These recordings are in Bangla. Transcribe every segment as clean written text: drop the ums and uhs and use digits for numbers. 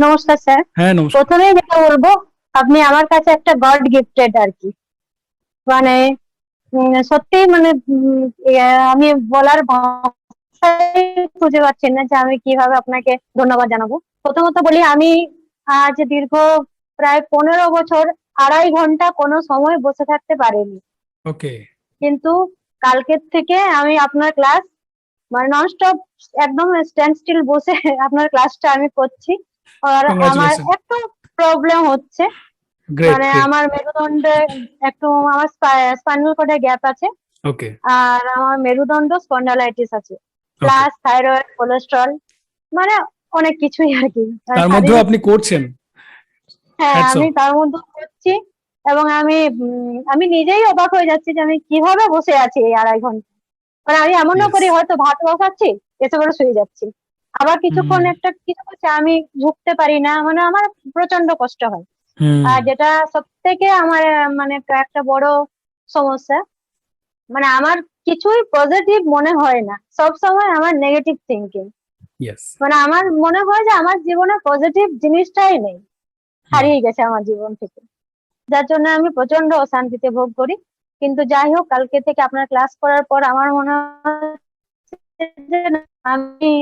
নমস্কার স্যার। হ্যাঁ, নমস্কার। প্রথমেই যেটা বলবো, আপনি আমার কাছে একটা গড গিফটেড আর কি। মানে সত্যি মানে আমি বলার ভাষাই খুঁজে পাচ্ছি না যে আমি কিভাবে আপনাকে ধন্যবাদ জানাবো। প্রথমত বলি, আমি আজ দীর্ঘ প্রায় 15 বছর 2.5 ঘন্টা কোনো সময় বসে থাকতে পারিনি, ওকে। কিন্তু কালকের থেকে আমি আপনার ক্লাস মানে ননস্টপ একদম স্ট্যান্ড স্টিল বসে আপনার ক্লাসটা আমি করছি। আর আমার কংগ্রাচুলেশন। একটু প্রবলেম হচ্ছে, গ্রেট, মানে গ্রেট। আমার মেরুদণ্ডে একটু আমার স্পাইনাল কর্ডে গ্যাপ আছে, ওকে, আর আমার মেরুদণ্ড স্পন্ডালাইটিস আছে, ওকে। প্লাস থাইরয়েড, কোলেস্ট্রল, মানে অনেক কিছুই আর কি, মানে তার মধ্যেও শারীরিক। আপনি করছেন। হ্যাঁ, হ্যাটস আমি অফ। তার মধ্যে করছি। এবং আমি নিজেই অবাক হয়ে যাচ্ছি যে আমি কিভাবে বসে আছি এই 2.5 ঘন্টা। মানে আমি এমনও ইয়েস। করি, হয়তো ভাত বসাচ্ছি, এসে করে শুয়ে যাচ্ছি, আবার হুম, কিছুক্ষণ একটা কিছু করছে, আমি ঝুঁকতে পারি না, মানে আমার প্রচন্ড কষ্ট হয়। হুম। আর যেটা সব থেকে আমার মানে একটা বড় সমস্যা, মানে আমার কিছুই পজিটিভ মনে হয় না, সব সময় আমার নেগেটিভ থিঙ্কিং। ইয়েস। মানে আমার মনে হয় যে আমার জীবনে পজিটিভ জিনিসটাই নেই, হুম। হারিয়ে গেছে আমার জীবন থেকে, যার জন্য আমি প্রচন্ড অশান্তিতে ভোগ করি। কিন্তু যাই হোক, কালকে থেকে আপনার ক্লাস করার পর আমার মনে হচ্ছে যে না, আমি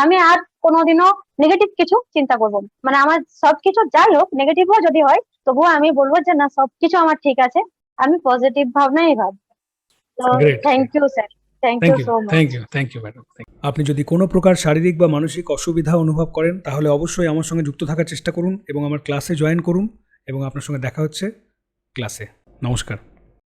আমি আর কোনোদিনও নেগেটিভ কিছু চিন্তা করবো না। মানে আমার সবকিছু যাই হোক, নেগেটিভও যদি হয়, তবুও আমি বলবো যে না, সবকিছু আমার ঠিক আছে, আমি পজিটিভ ভাবনাই ভাববো। তো great, thank great. You sir, thank you thank you, so much. Thank you, thank you madam. আপনি যদি কোনো প্রকার শারীরিক বা মানসিক অসুবিধা অনুভব করেন তাহলে অবশ্যই আমার সঙ্গে যুক্ত থাকার চেষ্টা করুন এবং আমার ক্লাসে জয়েন করুন, এবং আপনার সঙ্গে দেখা হচ্ছে ক্লাসে। নমস্কার।